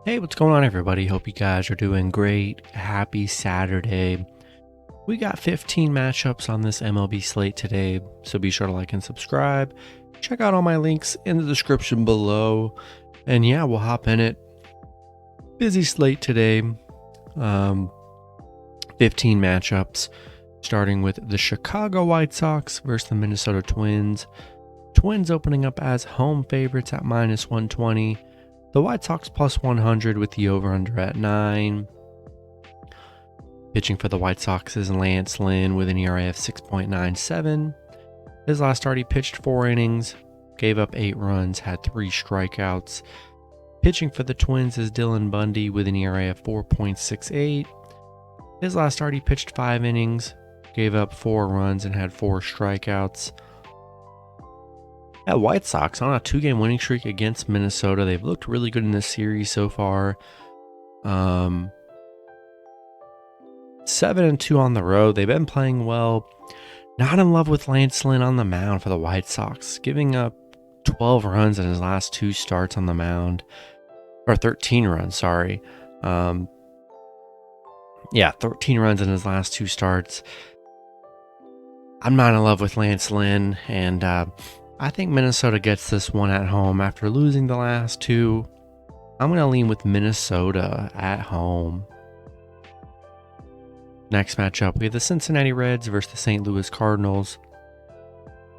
Hey, what's going on, everybody? Hope you guys are doing great. Happy Saturday. We got 15 matchups on this MLB slate today, so be sure to like and subscribe. Check out all my links in the description below. And yeah, we'll hop in it. Busy slate today. 15 matchups, starting with the Chicago White Sox versus the Minnesota Twins. Twins opening up as home favorites at -120. The White Sox plus 100 with the over-under at 9. Pitching for the White Sox is Lance Lynn with an ERA of 6.97. His last start, he pitched 4 innings, gave up 8 runs, had 3 strikeouts. Pitching for the Twins is Dylan Bundy with an ERA of 4.68. His last start, he pitched 5 innings, gave up 4 runs, and had 4 strikeouts. At White Sox on a 2-game winning streak against Minnesota. They've looked really good in this series so far. 7-2 on the road. They've been playing well. Not in love with Lance Lynn on the mound for the White Sox, giving up 12 runs in his last 2 starts on the mound, or 13 runs. Sorry, 13 runs in his last 2 starts. I'm not in love with Lance Lynn, and I think Minnesota gets this one at home after losing the last 2. I'm going to lean with Minnesota at home. Next matchup, we have the Cincinnati Reds versus the St. Louis Cardinals.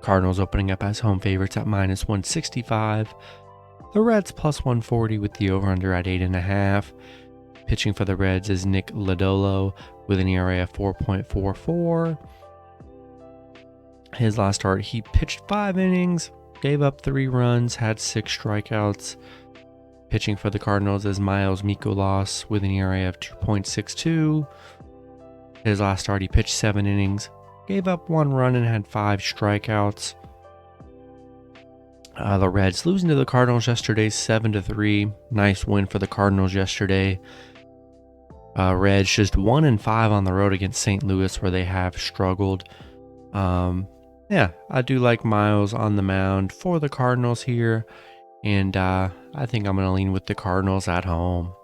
Cardinals opening up as home favorites at -165. The Reds plus 140 with the over-under at 8.5. Pitching for the Reds is Nick Lodolo with an ERA of 4.44. His last start, he pitched 5 innings, gave up 3 runs, had 6 strikeouts. Pitching for the Cardinals is Miles Mikolas with an ERA of 2.62. His last start, he pitched 7 innings, gave up 1 run, and had 5 strikeouts. The Reds losing to the Cardinals yesterday, 7-3. Nice win for the Cardinals yesterday. Reds just 1-5 on the road against St. Louis, where they have struggled. I do like Miles on the mound for the Cardinals here, and I think I'm going to lean with the Cardinals at home.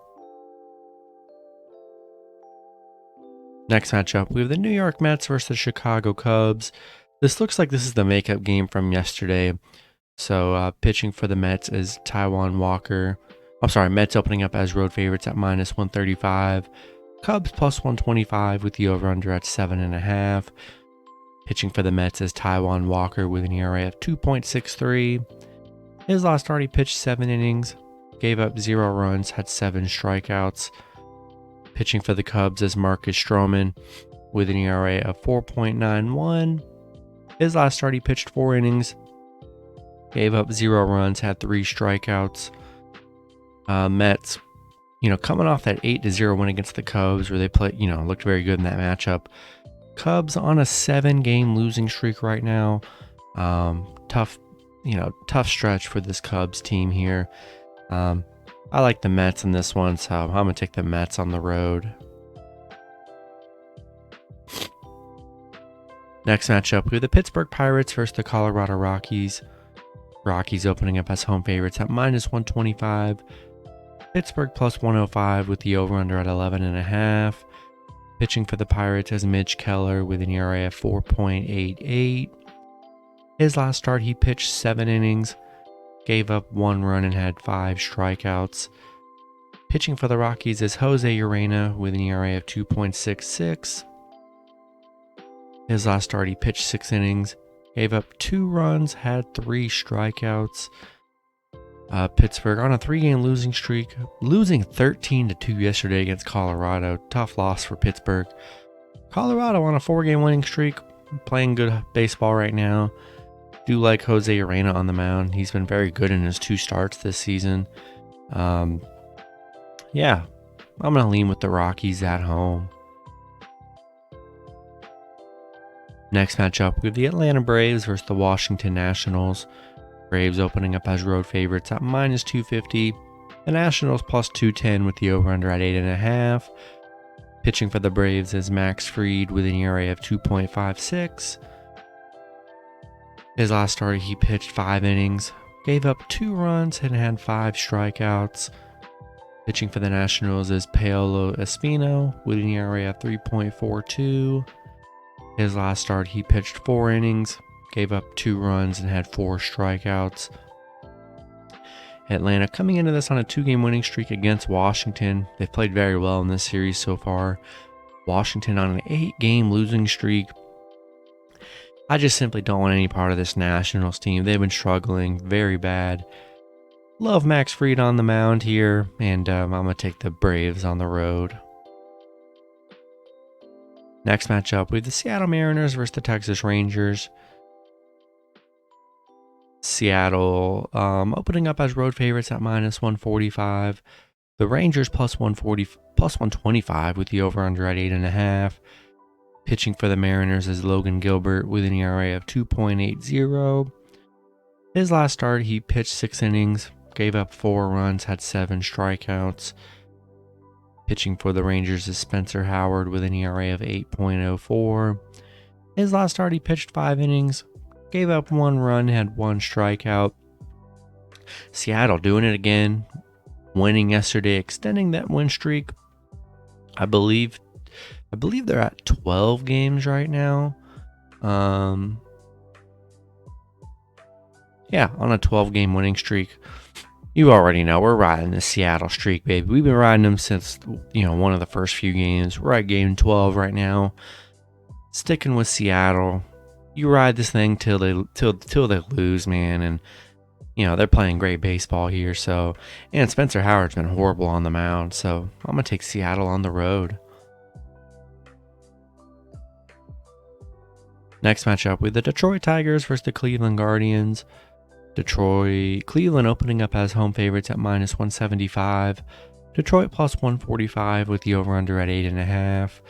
Next matchup, we have the New York Mets versus the Chicago Cubs. This looks like this is the makeup game from yesterday. So pitching for the Mets is Taijuan Walker. Mets opening up as road favorites at -135. Cubs plus 125 with the over-under at 7.5. Pitching for the Mets is Taijuan Walker with an ERA of 2.63. His last start, he pitched 7 innings, gave up 0 runs, had 7 strikeouts. Pitching for the Cubs is Marcus Stroman with an ERA of 4.91. His last start, he pitched 4 innings, gave up 0 runs, had 3 strikeouts. Mets, coming off that 8-0 win against the Cubs, where they looked very good in that matchup. Cubs on a 7-game losing streak right now. Tough stretch for this Cubs team here. I like the Mets in this one, so I'm going to take the Mets on the road. Next matchup, we have the Pittsburgh Pirates versus the Colorado Rockies. Rockies opening up as home favorites at -125. Pittsburgh plus 105 with the over-under at 11.5. Pitching for the Pirates is Mitch Keller with an ERA of 4.88. His last start, he pitched 7 innings, gave up 1 run, and had 5 strikeouts. Pitching for the Rockies is Jose Urena with an ERA of 2.66. His last start, he pitched 6 innings, gave up 2 runs, had 3 strikeouts. Pittsburgh on a 3-game losing streak, losing 13-2 yesterday against Colorado. Tough loss for Pittsburgh. Colorado on a 4-game winning streak, playing good baseball right now. Do like Jose Urena on the mound. He's been very good in his 2 starts this season. I'm going to lean with the Rockies at home. Next matchup, we have the Atlanta Braves versus the Washington Nationals. Braves opening up as road favorites at -250. The Nationals plus 210 with the over-under at 8.5. Pitching for the Braves is Max Fried with an ERA of 2.56. His last start, he pitched 5 innings, gave up 2 runs, and had 5 strikeouts. Pitching for the Nationals is Paolo Espino with an ERA of 3.42. His last start, he pitched 4 innings, gave up 2 runs, and had 4 strikeouts. Atlanta coming into this on a 2-game winning streak against Washington. They've played very well in this series so far. Washington on an 8-game losing streak. I just simply don't want any part of this Nationals team. They've been struggling very bad. Love Max Fried on the mound here, and I'm going to take the Braves on the road. Next matchup, we have the Seattle Mariners versus the Texas Rangers. Seattle opening up as road favorites at -145. The Rangers plus 125 with the over-under at 8.5. Pitching for the Mariners is Logan Gilbert with an ERA of 2.80. His last start, he pitched 6 innings, gave up 4 runs, had 7 strikeouts. Pitching for the Rangers is Spencer Howard with an ERA of 8.04. His last start, he pitched 5 innings, gave up 1 run, had 1 strikeout. Seattle doing it again, winning yesterday, extending that win streak. I believe they're at 12 games right now. Yeah, on a 12-game winning streak. You already know we're riding the Seattle streak, baby. We've been riding them since, one of the first few games. We're at game 12 right now. Sticking with Seattle. You ride this thing till they lose, man. And they're playing great baseball here. So, and Spencer Howard's been horrible on the mound. So I'm gonna take Seattle on the road. Next matchup with the Detroit Tigers versus the Cleveland Guardians. Cleveland opening up as home favorites at -175. Detroit plus 145 with the over-under at 8.5.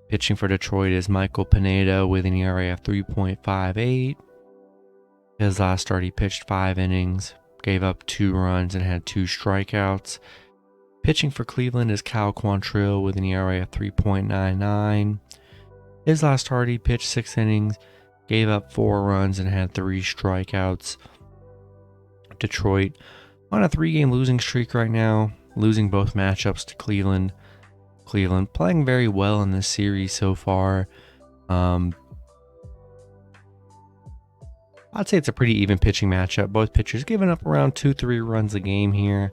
Pitching for Detroit is Michael Pineda with an ERA of 3.58. His last start, he pitched 5 innings, gave up 2 runs, and had 2 strikeouts. Pitching for Cleveland is Cal Quantrill with an ERA of 3.99. His last start, he pitched 6 innings, gave up 4 runs, and had 3 strikeouts. Detroit on a 3-game losing streak right now, losing both matchups to Cleveland. Cleveland playing very well in this series so far. I'd say it's a pretty even pitching matchup. Both pitchers giving up around 2-3 runs a game here.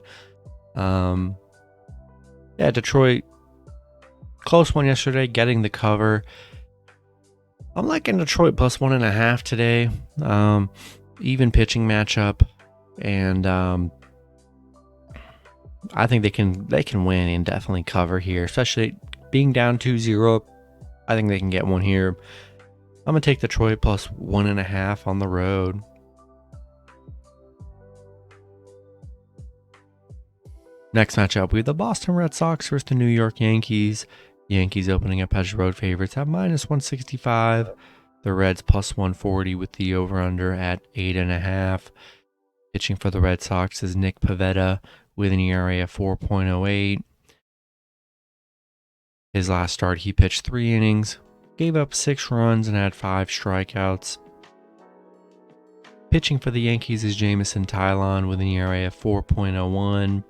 Detroit, close one yesterday, getting the cover. I'm liking Detroit plus 1.5 today. Even pitching matchup. And I think they can win and definitely cover here, especially being down 2-0. I think they can get one here. I'm gonna take Detroit plus 1.5 on the road. Next matchup, we have the Boston Red Sox versus the New York Yankees. Yankees opening up as road favorites at -165. The Reds plus 140 with the over-under at 8.5. Pitching for the Red Sox is Nick Pivetta with an ERA of 4.08. His last start, he pitched 3 innings, gave up 6 runs, and had 5 strikeouts. Pitching for the Yankees is Jameson Taillon with an ERA of 4.01.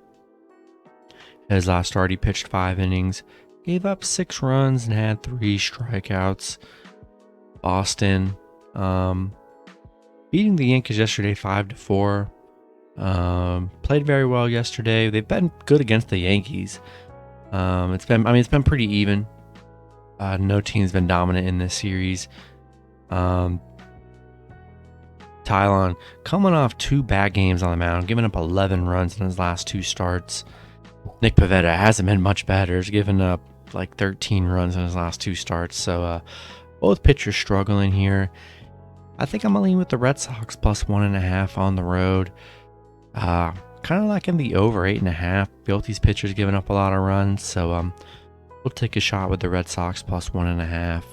His last start, he pitched 5 innings, gave up 6 runs, and had 3 strikeouts. Boston beating the Yankees yesterday 5-4. Played very well yesterday. They've been good against the Yankees. It's been pretty even. No team's been dominant in this series. Taillon coming off 2 bad games on the mound, giving up 11 runs in his last 2 starts. Nick Pivetta hasn't been much better. He's given up like 13 runs in his last 2 starts. So both pitchers struggling here. I think I'm going to lean with the Red Sox plus 1.5 on the road. Kind of liking the over 8.5. Both these pitchers giving up a lot of runs. So we'll take a shot with the Red Sox plus 1.5.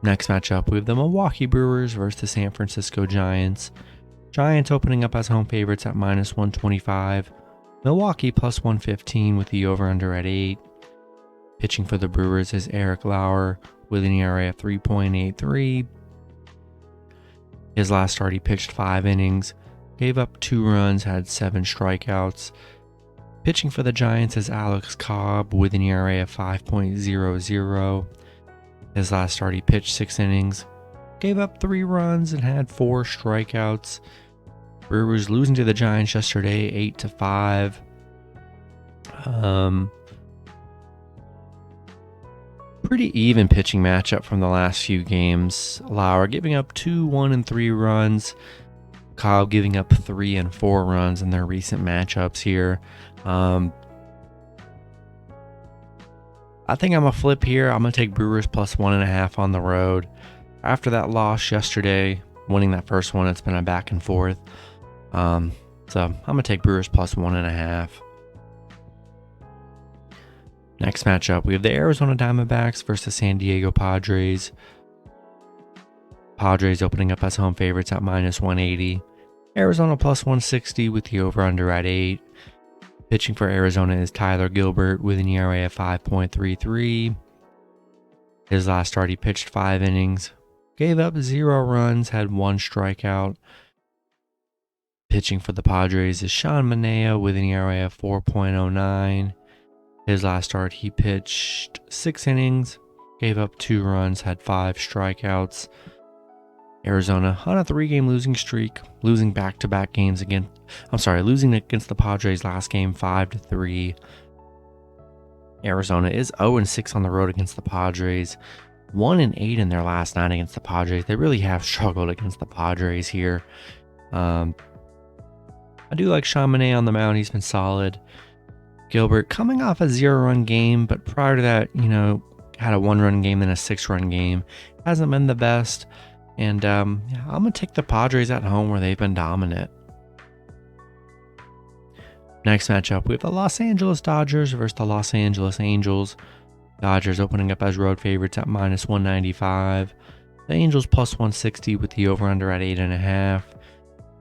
Next matchup, we have the Milwaukee Brewers versus the San Francisco Giants. Giants opening up as home favorites at -125. Milwaukee plus 115 with the over-under at 8. Pitching for the Brewers is Eric Lauer with an ERA of 3.83. His last start, he pitched 5 innings, gave up 2 runs, had 7 strikeouts. Pitching for the Giants is Alex Cobb with an ERA of 5.00. His last start, he pitched 6 innings, gave up 3 runs, and had 4 strikeouts. Brewers losing to the Giants yesterday, 8-5. Pretty even pitching matchup from the last few games. Lauer giving up 2, 1, and 3 runs. Cobb giving up 3 and 4 runs in their recent matchups here. I think I'm a flip here. I'm going to take Brewers plus 1.5 on the road. After that loss yesterday, winning that first one, it's been a back and forth. So I'm going to take Brewers plus 1.5. Next matchup, we have the Arizona Diamondbacks versus San Diego Padres. Padres opening up as home favorites at -180. Arizona plus 160 with the over-under at 8. Pitching for Arizona is Tyler Gilbert with an ERA of 5.33. His last start, he pitched 5 innings, gave up 0 runs, had 1 strikeout. Pitching for the Padres is Sean Manaea with an ERA of 4.09. His last start, he pitched 6 innings, gave up 2 runs, had 5 strikeouts. Arizona on a 3-game losing streak, losing back-to-back games again. Losing against the Padres last game 5-3. Arizona is 0-6 on the road against the Padres, 1-8 in their last 9 against the Padres. They really have struggled against the Padres here. I do like Sean Manaea on the mound. He's been solid. Gilbert coming off a 0-run game, but prior to that, had a 1-run game, then a 6-run game. Hasn't been the best. And I'm going to take the Padres at home where they've been dominant. Next matchup, we have the Los Angeles Dodgers versus the Los Angeles Angels. Dodgers opening up as road favorites at -195. The Angels plus 160 with the over-under at 8.5.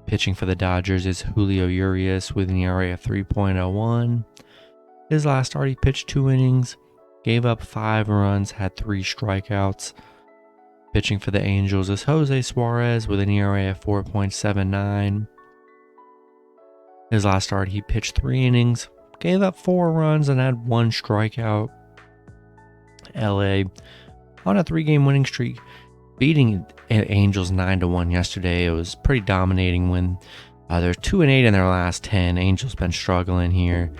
Pitching for the Dodgers is Julio Urias with an ERA of 3.01. His last start, he pitched 2 innings, gave up 5 runs, had 3 strikeouts. Pitching for the Angels is Jose Suarez with an ERA of 4.79. His last start, he pitched 3 innings, gave up 4 runs, and had 1 strikeout. LA on a 3-game winning streak, beating Angels 9-1 yesterday. It was pretty dominating win. They're 2-8 in their last 10. Angels been struggling here.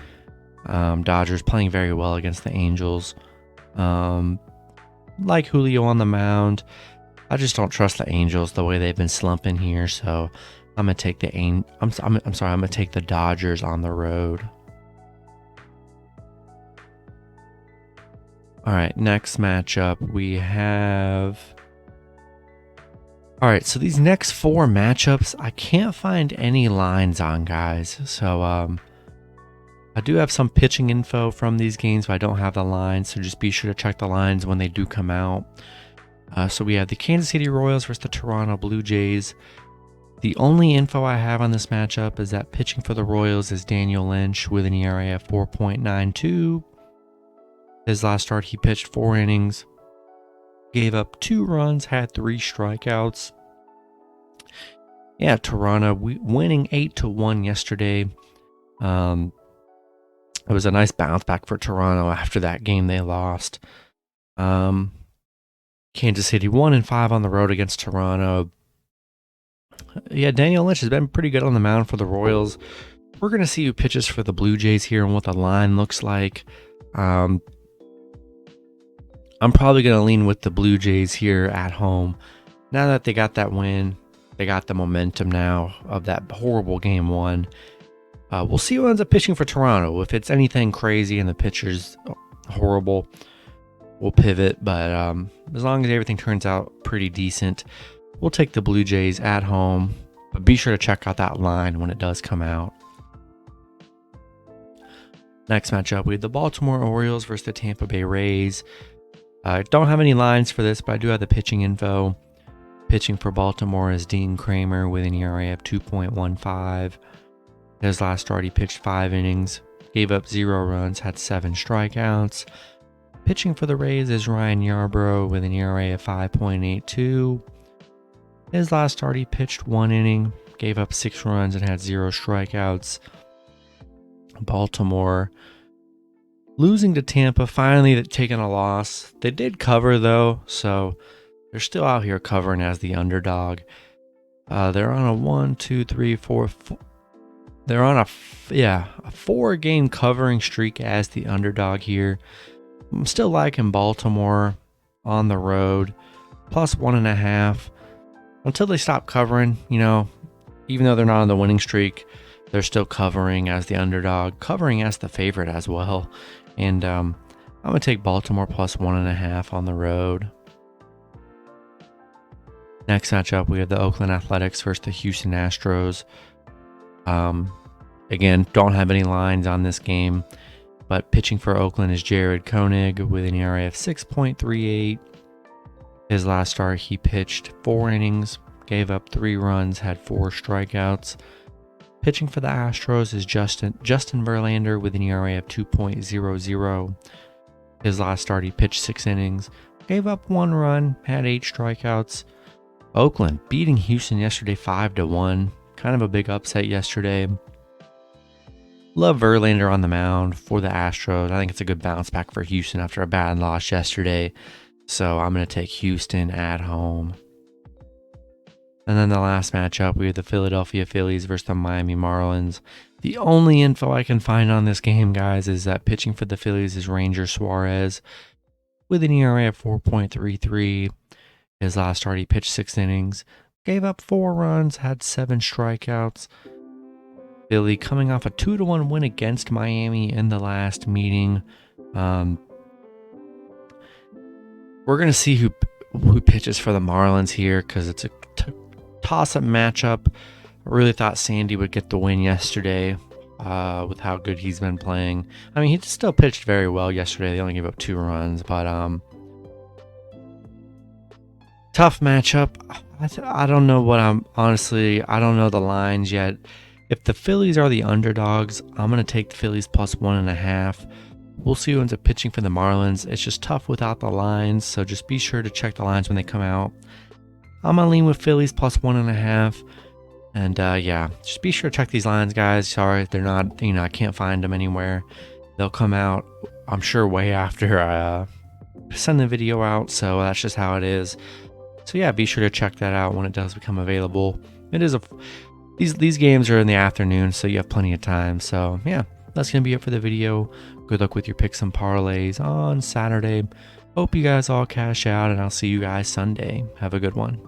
Dodgers playing very well against the Angels. Like Julio on the mound. I just don't trust the Angels the way they've been slumping here, so I'm gonna take I'm gonna take the Dodgers on the road. All right, next matchup we have. All right, so these next 4 matchups I can't find any lines on, guys. So I do have some pitching info from these games, but I don't have the lines, so just be sure to check the lines when they do come out. So we have the Kansas City Royals versus the Toronto Blue Jays. The only info I have on this matchup is that pitching for the Royals is Daniel Lynch with an ERA of 4.92. His last start, he pitched 4 innings, gave up 2 runs, had 3 strikeouts. Yeah, Toronto winning 8-1 yesterday. It was a nice bounce back for Toronto after that game they lost. Kansas City 1-5 on the road against Toronto. Yeah, Daniel Lynch has been pretty good on the mound for the Royals. We're going to see who pitches for the Blue Jays here and what the line looks like. I'm probably going to lean with the Blue Jays here at home. Now that they got that win, they got the momentum now of that horrible game 1. We'll see who ends up pitching for Toronto. If it's anything crazy and the pitcher's horrible, we'll pivot. But as long as everything turns out pretty decent, we'll take the Blue Jays at home. But be sure to check out that line when it does come out. Next matchup, we have the Baltimore Orioles versus the Tampa Bay Rays. I don't have any lines for this, but I do have the pitching info. Pitching for Baltimore is Dean Kramer with an ERA of 2.15. His last start, he pitched 5 innings, gave up 0 runs, had 7 strikeouts. Pitching for the Rays is Ryan Yarbrough with an ERA of 5.82. His last start, he pitched 1 inning, gave up 6 runs and had 0 strikeouts. Baltimore losing to Tampa, finally taking a loss. They did cover though, so they're still out here covering as the underdog. They're on a 1, 2, 3, 4. They're on a 4-game covering streak as the underdog here. I'm still liking Baltimore on the road, plus 1.5 until they stop covering. You know, even though they're not on the winning streak, they're still covering as the underdog, covering as the favorite as well. And I'm gonna take Baltimore plus 1.5 on the road. Next matchup, we have the Oakland Athletics versus the Houston Astros. Again, don't have any lines on this game, but pitching for Oakland is Jared Koenig with an ERA of 6.38. His last start, he pitched 4 innings, gave up 3 runs, had 4 strikeouts. Pitching for the Astros is Justin Verlander with an ERA of 2.00. His last start, he pitched 6 innings, gave up 1 run, had 8 strikeouts. Oakland beating Houston yesterday 5-1. Kind of a big upset yesterday. Love Verlander on the mound for the Astros. I think it's a good bounce back for Houston after a bad loss yesterday. So I'm going to take Houston at home. And then the last matchup, we have the Philadelphia Phillies versus the Miami Marlins. The only info I can find on this game, guys, is that pitching for the Phillies is Ranger Suarez with an ERA of 4.33. His last start, he pitched 6 innings, gave up 4 runs, had 7 strikeouts. Philly coming off a 2-1 win against Miami in the last meeting. We're going to see who pitches for the Marlins here because it's a toss-up matchup. I really thought Sandy would get the win yesterday with how good he's been playing. I mean, he still pitched very well yesterday. They only gave up 2 runs, but tough matchup. I don't know what I don't know the lines yet. If the Phillies are the underdogs, I'm going to take the Phillies plus 1.5. We'll see who ends up pitching for the Marlins. It's just tough without the lines, so just be sure to check the lines when they come out. I'm going to lean with Phillies plus 1.5. And just be sure to check these lines, guys. Sorry, they're not, I can't find them anywhere. They'll come out, I'm sure, way after I send the video out, so that's just how it is. So yeah, be sure to check that out when it does become available. It is these games are in the afternoon, so you have plenty of time. So yeah, that's gonna be it for the video. Good luck with your picks and parlays on Saturday. Hope you guys all cash out, and I'll see you guys Sunday. Have a good one.